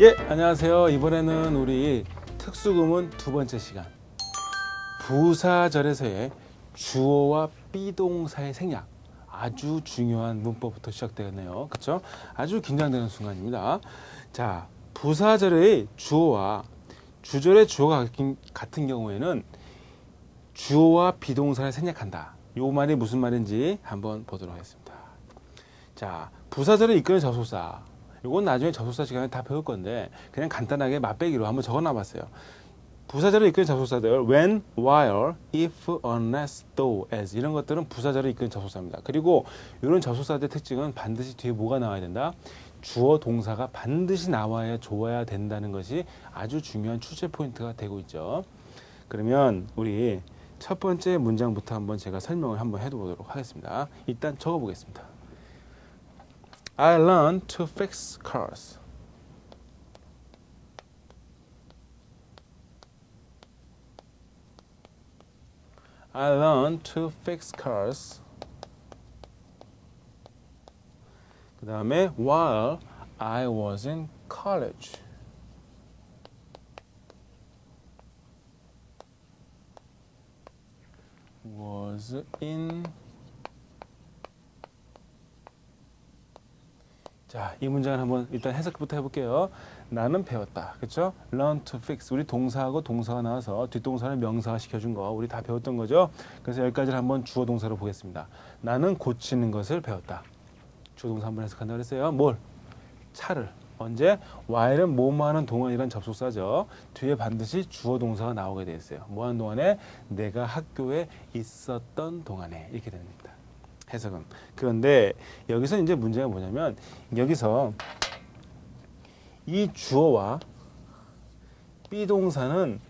예, 안녕하세요. 이번에는 우리 특수구문 두 번째 시간. 부사절에서의 주어와 비동사의 생략. 아주 중요한 문법부터 시작되겠네요. 그렇죠? 아주 긴장되는 순간입니다. 자, 부사절의 주어와 주절의 주어가 같은 경우에는 주어와 비동사를 생략한다. 요 말이 무슨 말인지 한번 보도록 하겠습니다. 자, 부사절을 이끄는 접속사. 이건 나중에 접속사 시간에 다 배울 건데 그냥 간단하게 맛배기로 한번 적어놔봤어요. 부사절을 이끄는 접속사들 when, while, if, unless, though, as 이런 것들은 부사절을 이끄는 접속사입니다. 그리고 이런 접속사들의 특징은 반드시 뒤에 뭐가 나와야 된다? 주어 동사가 반드시 나와야 좋아야 된다는 것이 아주 중요한 출제 포인트가 되고 있죠. 그러면 우리 첫 번째 문장부터 한번 제가 설명을 한번 해보도록 하겠습니다. 일단 적어보겠습니다. I learned to fix cars. I learned to fix cars. 그 다음에 while I was in college. was in 자, 이 문장을 한번 일단 해석부터 해볼게요. 나는 배웠다. 그렇죠? learn to fix. 우리 동사하고 동사가 나와서 뒷동사를 명사화 시켜준 거 우리 다 배웠던 거죠. 그래서 여기까지를 한번 주어 동사로 보겠습니다. 나는 고치는 것을 배웠다. 주어 동사 한번 해석한다고 그랬어요. 뭘? 차를. 언제? while은 뭐뭐 하는 동안이란 접속사죠. 뒤에 반드시 주어 동사가 나오게 돼 있어요. 뭐 하는 동안에? 내가 학교에 있었던 동안에. 이렇게 됩니다. 해석은. 그런데 여기서 이제 문제가 뭐냐면 여기서 이 주어와 비동사는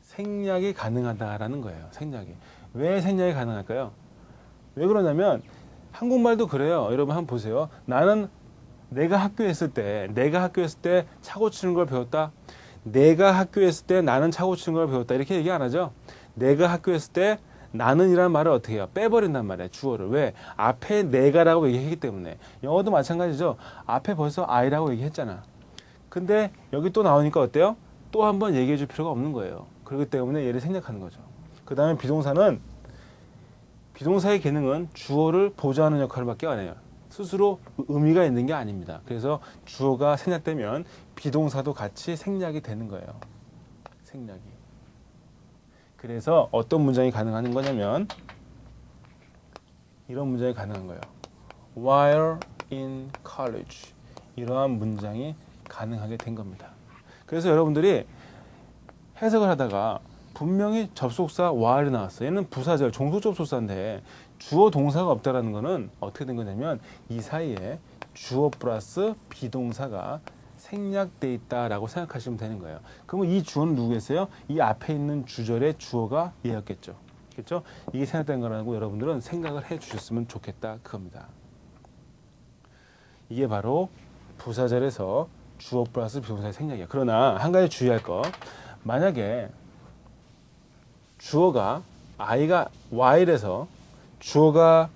생략이 가능하다라는 거예요. 생략이. 왜 생략이 가능할까요? 왜 그러냐면 한국말도 그래요. 여러분 한번 보세요. 나는 내가 학교에 있을 때 차 고치는 걸 배웠다. 내가 학교에 있을 때 나는 차 고치는 걸 배웠다. 이렇게 얘기 안 하죠. 내가 학교에 있을 때 나는 이라는 말을 어떻게 해요? 빼버린단 말이에요. 주어를. 왜? 앞에 내가라고 얘기했기 때문에. 영어도 마찬가지죠. 앞에 벌써 I라고 얘기했잖아. 근데 여기 또 나오니까 어때요? 또 한 번 얘기해 줄 필요가 없는 거예요. 그렇기 때문에 얘를 생략하는 거죠. 그 다음에 비동사의 기능은 주어를 보조하는 역할을 밖에 안 해요. 스스로 의미가 있는 게 아닙니다. 그래서 주어가 생략되면 비동사도 같이 생략이 되는 거예요. 생략이. 그래서 어떤 문장이 가능한 거냐면 이런 문장이 가능한 거예요. While in college. 이러한 문장이 가능하게 된 겁니다. 그래서 여러분들이 해석을 하다가 분명히 접속사 while이 나왔어요. 얘는 부사절, 종속 접속사인데 주어 동사가 없다라는 거는 어떻게 된 거냐면 이 사이에 주어 플러스 비동사가 생략돼 있다라고 생각하시면 되는 거예요. 그러면 이 주어는 누구겠어요? 이 앞에 있는 주절의 주어가 얘였겠죠. 그렇죠? 이게 생략된 거라고 여러분들은 생각을 해 주셨으면 좋겠다 그겁니다. 이게 바로 부사절에서 주어 플러스 비동사의 생략이에요. 그러나 한 가지 주의할 거. 만약에 주어가 I가 while에서 주어가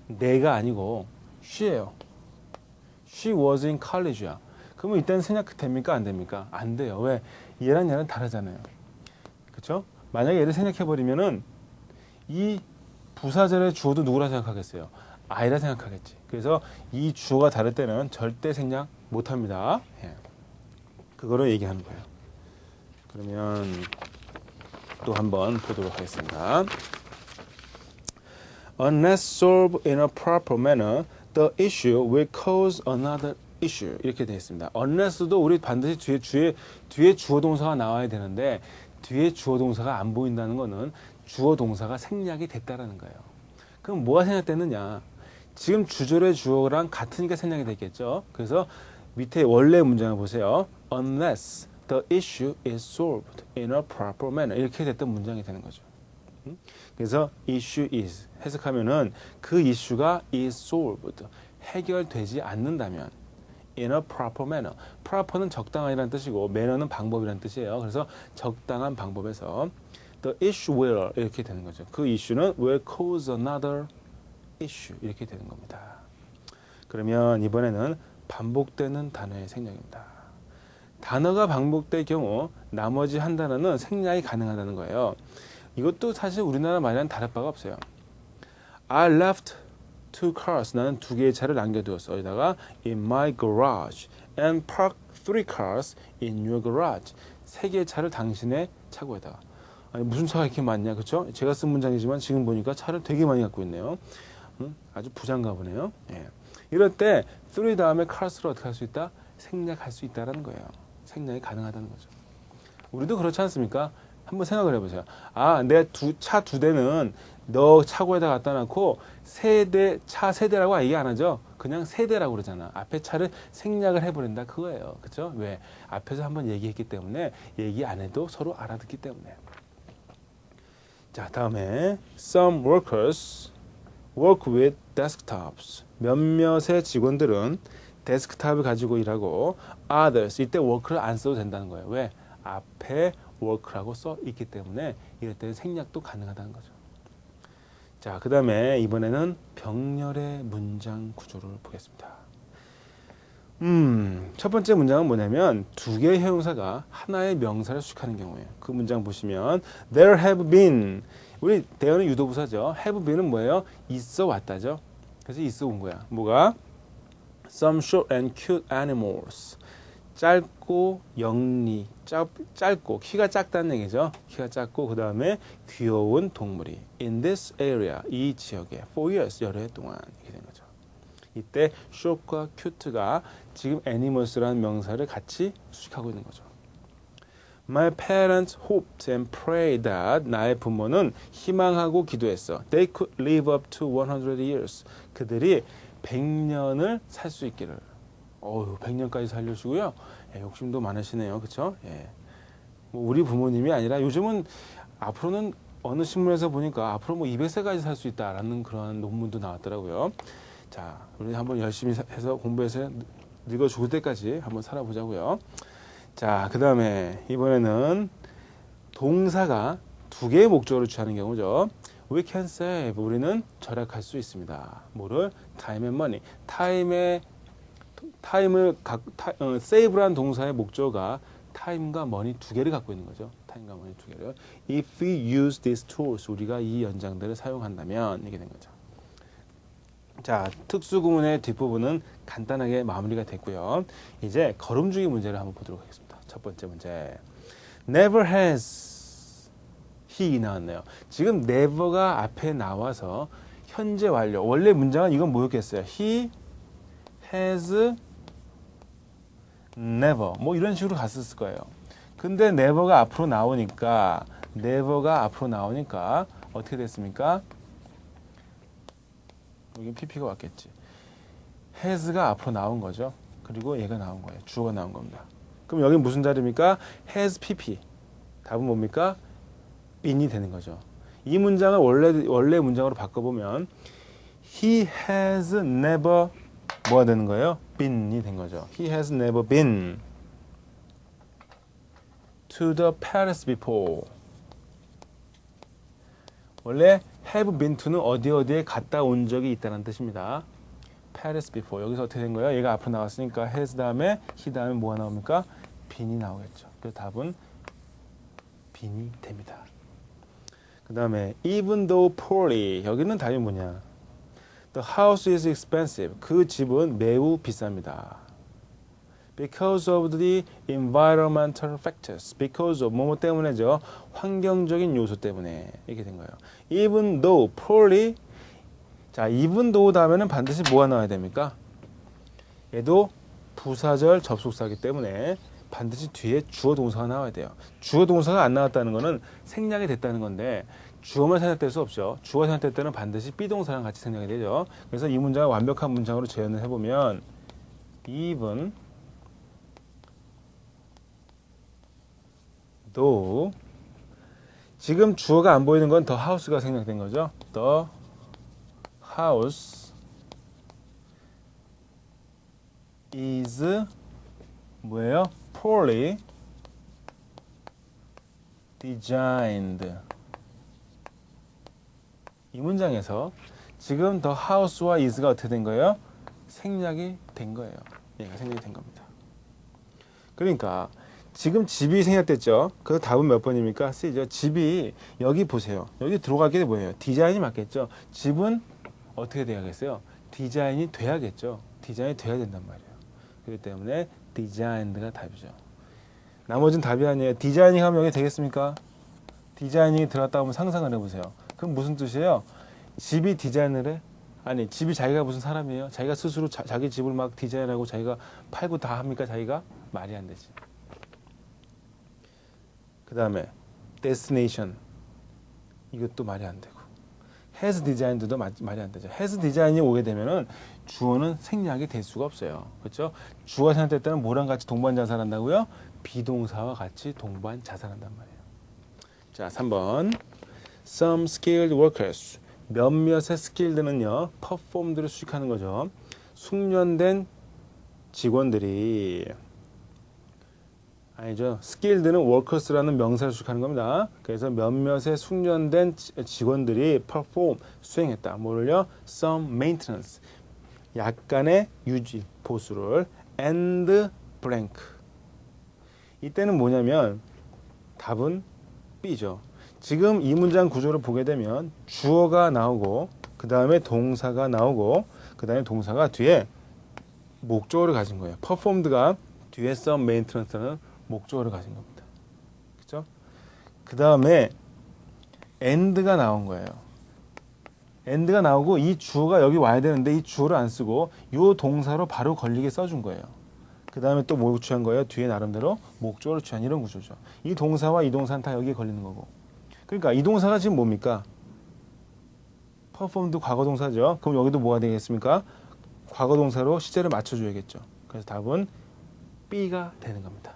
내가 아니고 she예요. She was in college야. 그러면 이때는 생략 됩니까? 안 됩니까? 안 돼요. 왜? 얘랑 얘는 다르잖아요. 그렇죠? 만약에 얘를 생략해버리면은 이 부사절의 주어도 누구라 생각하겠어요? I라 생각하겠지. 그래서 이 주어가 다를 때는 절대 생략 못합니다. 예. 그거를 얘기하는 거예요. 그러면 또 한번 보도록 하겠습니다. Unless solved in a proper manner, the issue will cause another issue. 이렇게 되어 있습니다. unless도 우리 반드시 뒤에 주어 동사가 나와야 되는데 뒤에 주어 동사가 안 보인다는 거는 주어 동사가 생략이 됐다라는 거예요. 그럼 뭐가 생략됐느냐? 지금 주절의 주어랑 같으니까 생략이 됐겠죠. 그래서 밑에 원래 문장을 보세요. Unless the issue is solved in a proper manner. 이렇게 됐던 문장이 되는 거죠. 그래서 issue is 해석하면은 그 이슈가 is solved 해결되지 않는다면 in a proper manner. proper는 적당한이라는 뜻이고 manner는 방법이라는 뜻이에요. 그래서 적당한 방법에서 the issue will 이렇게 되는 거죠. 그 이슈는 will cause another issue 이렇게 되는 겁니다. 그러면 이번에는 반복되는 단어의 생략입니다. 단어가 반복될 경우 나머지 한 단어는 생략이 가능하다는 거예요. 이것도 사실 우리나라 말이랑 다를 바가 없어요. I left two cars. 나는 두 개의 차를 남겨두었어. 여기다가 in my garage and parked three cars in your garage. 세 개의 차를 당신의 차고에다가. 아니, 무슨 차가 이렇게 많냐, 그렇죠? 제가 쓴 문장이지만 지금 보니까 차를 되게 많이 갖고 있네요. 아주 부자인가 보네요. 예. 이럴 때 three 다음에 cars를 어떻게 할 수 있다? 생략할 수 있다라는 거예요. 생략이 가능하다는 거죠. 우리도 그렇지 않습니까? 한번 생각을 해보세요. 아, 내가 차 두 대는 너 차고에다 갖다 놓고 차 세대라고 얘기 안 하죠. 그냥 세대라고 그러잖아. 앞에 차를 생략을 해버린다 그거예요. 그렇죠? 왜? 앞에서 한번 얘기했기 때문에 얘기 안 해도 서로 알아듣기 때문에. 자, 다음에 some workers work with desktops. 몇몇의 직원들은 데스크탑을 가지고 일하고 others 이때 work를 안 써도 된다는 거예요. 왜? 앞에 work라고 써 있기 때문에 이럴 때는 생략도 가능하다는 거죠. 자, 그 다음에 이번에는 병렬의 문장 구조를 보겠습니다. 첫 번째 문장은 뭐냐면 두 개의 형용사가 하나의 명사를 수식하는 경우에요. 그 문장 보시면 there have been 우리 대어는 유도부사죠. have been은 뭐예요? 있어 왔다죠. 그래서 있어 온 거야. 뭐가? Some short and cute animals. 짧고 영리, 짧고 키가 작다는 얘기죠. 키가 작고 그 다음에 귀여운 동물이 in this area 이 지역에 for years 여러 해 동안 이렇게 된 거죠. 이때 short과 cute가 지금 animals라는 명사를 같이 수식하고 있는 거죠. My parents hoped and prayed that 나의 부모는 희망하고 기도했어. They could live up to 100 years. 그들이 100년을 살 수 있기를. 100년까지 살려주고요. 예, 욕심도 많으시네요. 그렇죠? 예. 뭐 우리 부모님이 아니라 요즘은 앞으로는 어느 신문에서 보니까 앞으로 뭐 200세까지 살 수 있다라는 그런 논문도 나왔더라고요. 자, 우리 한번 열심히 해서 공부해서 늙어 죽을 때까지 한번 살아보자고요. 자, 그 다음에 이번에는 동사가 두 개의 목적으로 취하는 경우죠. We can save. 우리는 절약할 수 있습니다. 뭐를? Time and money. save란 동사의 목적어가 time과 money 두 개를 갖고 있는 거죠. time과 money 두 개를. If we use these tools, 우리가 이 연장들을 사용한다면 이게 된 거죠. 자, 특수구문의 뒷부분은 간단하게 마무리가 됐고요. 이제 걸음주기 문제를 한번 보도록 하겠습니다. 첫 번째 문제. Never has he 나왔네요. 지금 never가 앞에 나와서 현재 완료. 원래 문장은 이건 뭐였겠어요? He has never 뭐 이런 식으로 갔었을 거예요. 근데 never가 앞으로 나오니까 어떻게 됐습니까? 여기 pp가 왔겠지. has가 앞으로 나온 거죠. 그리고 얘가 나온 거예요. 주어가 나온 겁니다. 그럼 여기 무슨 자리입니까? has pp. 답은 뭡니까? been이 되는 거죠. 이 문장을 원래 문장으로 바꿔보면 he has never 뭐가 되는 거예요? been이 된 거죠. He has never been to the palace before. 원래 have been to는 어디에 갔다 온 적이 있다는 뜻입니다. palace before. 여기서 어떻게 된 거예요? 얘가 앞으로 나왔으니까 has 다음에 he 다음에 뭐가 나옵니까? been이 나오겠죠. 그래서 답은 been이 됩니다. 그 다음에 even though poorly. 여기는 답이 뭐냐? The house is expensive. 그 집은 매우 비쌉니다. Because of the environmental factors. Because of 뭐뭐 때문에죠. 환경적인 요소 때문에 이렇게 된 거예요. Even though poorly. 자, even though 다음에는 반드시 뭐가 나와야 됩니까? 얘도 부사절 접속사이기 때문에 반드시 뒤에 주어 동사가 나와야 돼요. 주어 동사가 안 나왔다는 거는 생략이 됐다는 건데 주어만 생략될 수 없죠. 주어 생략될 때는 반드시 비동사랑 같이 생략이 되죠. 그래서 이 문장을 완벽한 문장으로 재현을 해보면 even though 지금 주어가 안 보이는 건 the house가 생략된 거죠. The house is 뭐예요? poorly designed. 이 문장에서 지금 the house와 is가 어떻게 된 거예요? 생략이 된 거예요. 얘가 생략이 된 겁니다. 그러니까 지금 집이 생략됐죠. 그래서 답은 몇 번입니까? C죠. 집이 여기 보세요. 여기 들어가게 뭐예요? 디자인이 맞겠죠. 집은 어떻게 돼야겠어요? 디자인이 돼야겠죠. 디자인이 돼야 된단 말이에요. 그렇기 때문에 designed가 답이죠. 나머지는 답이 아니에요. 디자이닝 하면 여기 되겠습니까? 디자이닝이 들어갔다 하면 상상을 해보세요. 그럼 무슨 뜻이에요? 집이 디자인을 해? 아니, 집이 자기가 무슨 사람이에요? 자기가 스스로 자기 집을 막 디자인하고 자기가 팔고 다 합니까? 자기가? 말이 안 되지. 그 다음에 destination 이것도 말이 안 되고 has designed도 말이 안 되죠. has design이 오게 되면은 주어는 생략이 될 수가 없어요. 그렇죠? 주어가 생략될 때는 뭐랑 같이 동반자살한다고요? 비동사와 같이 동반자살한단 말이에요. 자, 3번 some skilled workers 몇몇의 skilled는요 performed를 수식하는 거죠. 숙련된 직원들이 아니죠. skilled는 workers라는 명사를 수식하는 겁니다. 그래서 몇몇의 숙련된 직원들이 perform, 수행했다. 뭐를요? some maintenance, 약간의 유지, 보수를 and blank. 이때는 뭐냐면 답은 B죠. 지금 이 문장 구조를 보게 되면 주어가 나오고 그 다음에 동사가 나오고 그 다음에 동사가 뒤에 목적어를 가진 거예요. performed가 뒤에 some maintenance는 목적어를 가진 겁니다. 그죠? 그 다음에 and가 나온 거예요. and가 나오고 이 주어가 여기 와야 되는데 이 주어를 안 쓰고 이 동사로 바로 걸리게 써준 거예요. 그 다음에 또 뭐 취한 거예요? 뒤에 나름대로 목적어를 취한 이런 구조죠. 이 동사와 이 동사는 다 여기에 걸리는 거고. 그러니까 이 동사가 지금 뭡니까? performed 과거 동사죠. 그럼 여기도 뭐가 되겠습니까? 과거 동사로 시제를 맞춰줘야겠죠. 그래서 답은 B가 되는 겁니다.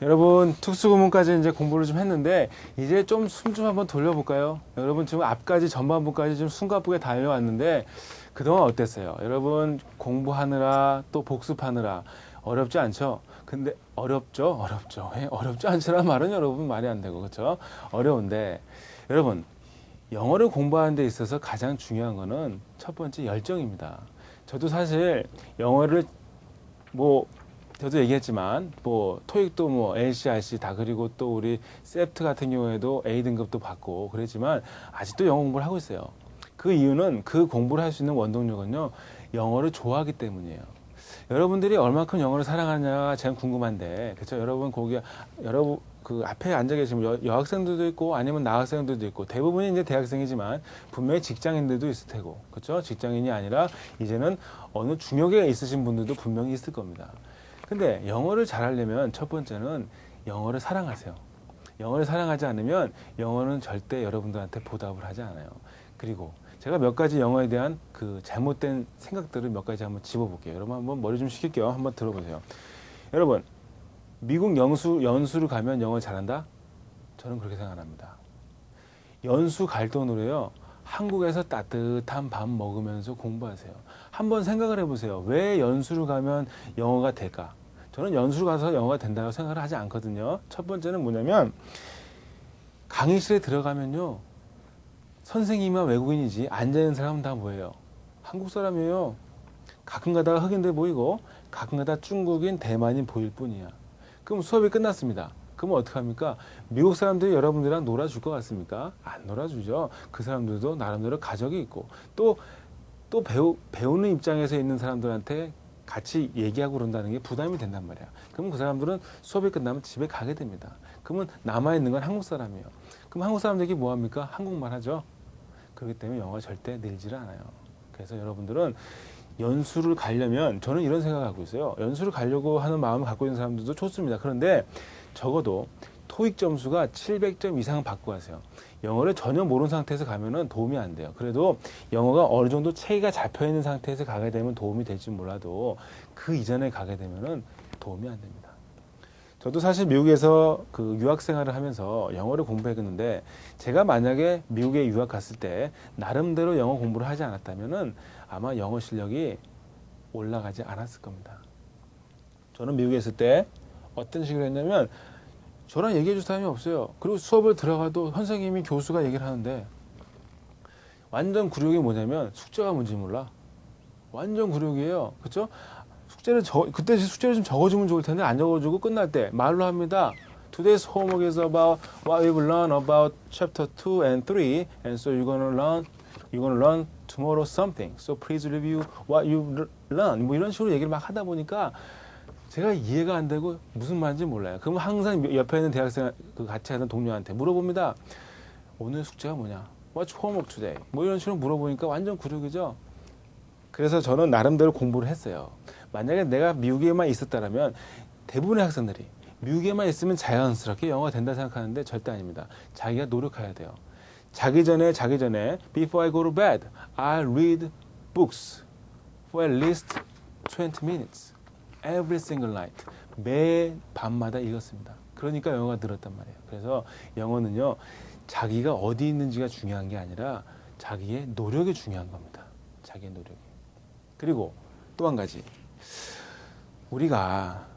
여러분 특수구문까지 이제 공부를 좀 했는데 이제 좀 숨 좀 한번 돌려볼까요? 여러분 지금 앞까지 전반부까지 좀 숨가쁘게 달려왔는데 그동안 어땠어요? 여러분 공부하느라 또 복습하느라 어렵지 않죠? 근데 어렵죠? 어렵지 않지란 말은 여러분 말이 안 되고 그렇죠? 어려운데 여러분 영어를 공부하는 데 있어서 가장 중요한 거는 첫 번째 열정입니다. 저도 사실 영어를 저도 얘기했지만 토익도 LCRC 다 그리고 또 우리 세프트 같은 경우에도 A 등급도 받고 그랬지만 아직도 영어 공부를 하고 있어요. 그 이유는 그 공부를 할 수 있는 원동력은요 영어를 좋아하기 때문이에요. 여러분들이 얼마큼 영어를 사랑하냐가 제일 궁금한데 그렇죠? 여러분 그 앞에 앉아 계시면 여학생들도 있고 아니면 나학생들도 있고 대부분이 이제 대학생이지만 분명히 직장인들도 있을 테고 그렇죠? 직장인이 아니라 이제는 어느 중역에 있으신 분들도 분명히 있을 겁니다. 근데 영어를 잘하려면 첫 번째는 영어를 사랑하세요. 영어를 사랑하지 않으면 영어는 절대 여러분들한테 보답을 하지 않아요. 그리고 제가 몇 가지 영어에 대한 그 잘못된 생각들을 몇 가지 한번 집어볼게요. 여러분 한번 머리 좀 식힐게요. 한번 들어보세요. 여러분 미국 연수를 가면 영어 잘한다? 저는 그렇게 생각합니다. 연수 갈 돈으로요. 한국에서 따뜻한 밥 먹으면서 공부하세요. 한번 생각을 해보세요. 왜 연수를 가면 영어가 될까? 저는 연수를 가서 영어가 된다고 생각을 하지 않거든요. 첫 번째는 뭐냐면 강의실에 들어가면요. 선생님이면 외국인이지 앉아있는 사람은 다 뭐예요? 한국 사람이에요. 가끔 가다가 흑인들 보이고 가끔 가다가 중국인, 대만인 보일 뿐이야. 그럼 수업이 끝났습니다. 그러면 어떡합니까? 미국 사람들이 여러분들이랑 놀아줄 것 같습니까? 안 놀아주죠. 그 사람들도 나름대로 가족이 있고 또 배우는 입장에서 있는 사람들한테 같이 얘기하고 그런다는 게 부담이 된단 말이야. 그럼 그 사람들은 수업이 끝나면 집에 가게 됩니다. 그러면 남아있는 건 한국 사람이에요. 그럼 한국 사람들이 뭐 합니까? 한국말 하죠. 그렇기 때문에 영어가 절대 늘지를 않아요. 그래서 여러분들은 연수를 가려면 저는 이런 생각을 하고 있어요. 연수를 가려고 하는 마음을 갖고 있는 사람들도 좋습니다. 그런데 적어도 토익 점수가 700점 이상 받고 가세요. 영어를 전혀 모르는 상태에서 가면은 도움이 안 돼요. 그래도 영어가 어느 정도 체계가 잡혀 있는 상태에서 가게 되면 도움이 될지 몰라도 그 이전에 가게 되면은 도움이 안 됩니다. 저도 사실 미국에서 그 유학 생활을 하면서 영어를 공부했는데 제가 만약에 미국에 유학 갔을 때 나름대로 영어 공부를 하지 않았다면은 아마 영어 실력이 올라가지 않았을 겁니다. 저는 미국에 있을 때 어떤 식으로 했냐면 저랑 얘기해 줄 사람이 없어요. 그리고 수업을 들어가도 선생님이 교수가 얘기를 하는데 완전 굴욕이 뭐냐면 숙제가 뭔지 몰라. 완전 굴욕이에요. 그렇죠? 그때 숙제를 좀 적어주면 좋을 텐데 안 적어주고 끝날 때 말로 합니다. Today's homework is about what we've learned about chapter 2 and 3, and so you're gonna learn tomorrow something. So please review what you've learned. 뭐 이런 식으로 얘기를 막 하다 보니까 제가 이해가 안 되고 무슨 말인지 몰라요. 그러면 항상 옆에 있는 대학생 같이 하는 동료한테 물어봅니다. 오늘 숙제가 뭐냐? What's homework today? 뭐 이런 식으로 물어보니까 완전 굴욕이죠. 그래서 저는 나름대로 공부를 했어요. 만약에 내가 미국에만 있었다면 대부분의 학생들이 미국에만 있으면 자연스럽게 영어가 된다 생각하는데 절대 아닙니다. 자기가 노력해야 돼요. 자기 전에 Before I go to bed, I'll read books for at least 20 minutes every single night. 매 밤마다 읽었습니다. 그러니까 영어가 늘었단 말이에요. 그래서 영어는요, 자기가 어디 있는지가 중요한 게 아니라 자기의 노력이 중요한 겁니다. 자기의 노력이. 그리고 또 한 가지, 우리가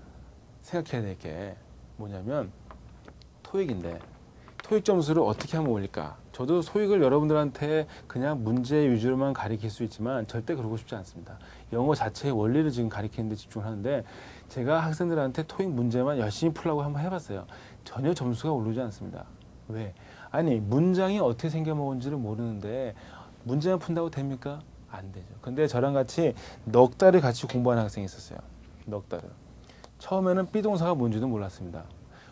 생각해야 될 게 뭐냐면 토익인데 토익 점수를 어떻게 하면 올릴까? 저도 토익을 여러분들한테 그냥 문제 위주로만 가르칠 수 있지만 절대 그러고 싶지 않습니다. 영어 자체의 원리를 지금 가르치는 데 집중을 하는데 제가 학생들한테 토익 문제만 열심히 풀라고 한번 해봤어요. 전혀 점수가 오르지 않습니다. 왜? 아니, 문장이 어떻게 생겨먹은지를 모르는데 문제만 푼다고 됩니까? 안 되죠. 근데 저랑 같이 넉 달을 같이 공부하는 학생이 있었어요. 넉 달을. 처음에는 비동사가 뭔지도 몰랐습니다.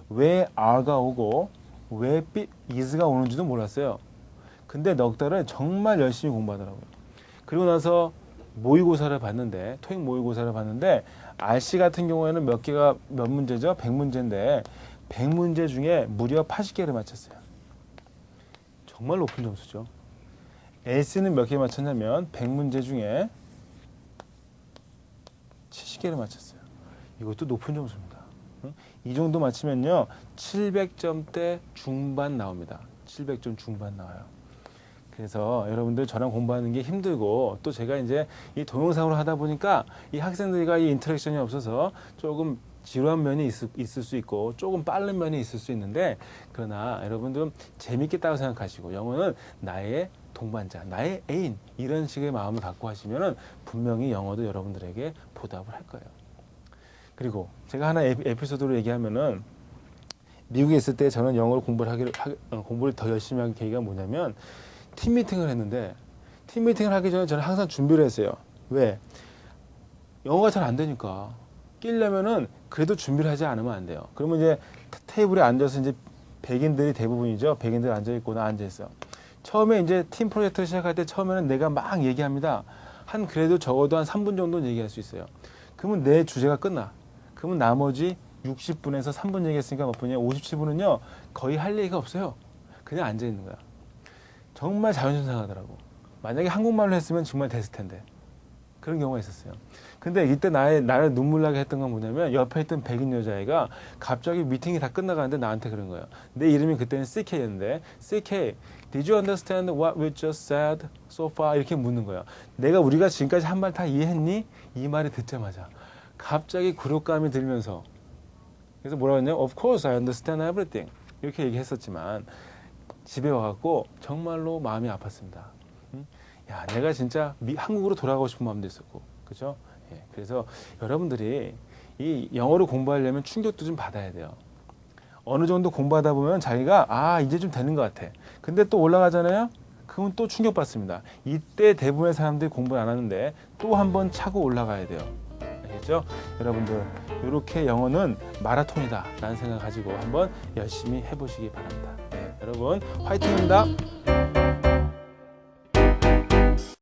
왜 are가 오고 왜 is가 오는지도 몰랐어요. 근데 넉 달을 정말 열심히 공부하더라고요. 그리고 나서 모의고사를 봤는데, 토익 모의고사를 봤는데 RC 같은 경우에는 몇 문제죠? 100문제인데 100문제 중에 무려 80개를 맞췄어요. 정말 높은 점수죠. LC는 몇 개 맞췄냐면 100문제 중에 70개를 맞췄어요. 이것도 높은 점수입니다. 이 정도 맞추면요 700점대 중반 나옵니다. 700점 중반 나와요. 그래서 여러분들 저랑 공부하는 게 힘들고 또 제가 이제 이 동영상으로 하다 보니까 이 학생들과 이 인터랙션이 없어서 조금 지루한 면이 있을 수 있고 조금 빠른 면이 있을 수 있는데, 그러나 여러분들은 재밌겠다고 생각하시고 영어는 나의 동반자, 나의 애인, 이런 식의 마음을 갖고 하시면은 분명히 영어도 여러분들에게 보답을 할 거예요. 그리고 제가 하나 에피소드로 얘기하면은 미국에 있을 때 저는 영어를 공부를 더 열심히 한 계기가 뭐냐면 팀 미팅을 했는데, 팀 미팅을 하기 전에 저는 항상 준비를 했어요. 왜? 영어가 잘 안 되니까. 끼려면은 그래도 준비를 하지 않으면 안 돼요. 그러면 이제 테이블에 앉아서 이제 백인들이 대부분이죠. 백인들 앉아있고 나 앉아있어요. 처음에 이제 팀 프로젝트 시작할 때 처음에는 내가 막 얘기합니다. 그래도 적어도 한 3분 정도는 얘기할 수 있어요. 그러면 내 주제가 끝나. 그러면 나머지 60분에서 3분 얘기했으니까 몇 분이에요? 57분은요 거의 할 얘기가 없어요. 그냥 앉아있는 거야. 정말 자존심 상하더라고. 만약에 한국말로 했으면 정말 됐을 텐데. 그런 경우가 있었어요. 근데 이때 나를 눈물 나게 했던 건 뭐냐면 옆에 있던 백인 여자애가 갑자기 미팅이 다 끝나가는데 나한테 그런 거예요. 내 이름이 그때는 CK였는데, CK, did you understand what we just said so far? 이렇게 묻는 거예요. 우리가 지금까지 한 말 다 이해했니? 이 말을 듣자마자 갑자기 굴욕감이 들면서, 그래서 뭐라고 했냐면 of course I understand everything 이렇게 얘기했었지만 집에 와갖고 정말로 마음이 아팠습니다. 야, 내가 진짜 한국으로 돌아가고 싶은 마음도 있었고, 그죠? 예, 그래서 여러분들이 이 영어를 공부하려면 충격도 좀 받아야 돼요. 어느 정도 공부하다 보면 자기가 이제 좀 되는 것 같아. 근데 또 올라가잖아요? 그건 또 충격받습니다. 이때 대부분의 사람들이 공부를 안 하는데 또 한 번 차고 올라가야 돼요. 알겠죠? 여러분들, 이렇게 영어는 마라톤이다 라는 생각 가지고 한번 열심히 해보시기 바랍니다. 네, 여러분 화이팅입니다.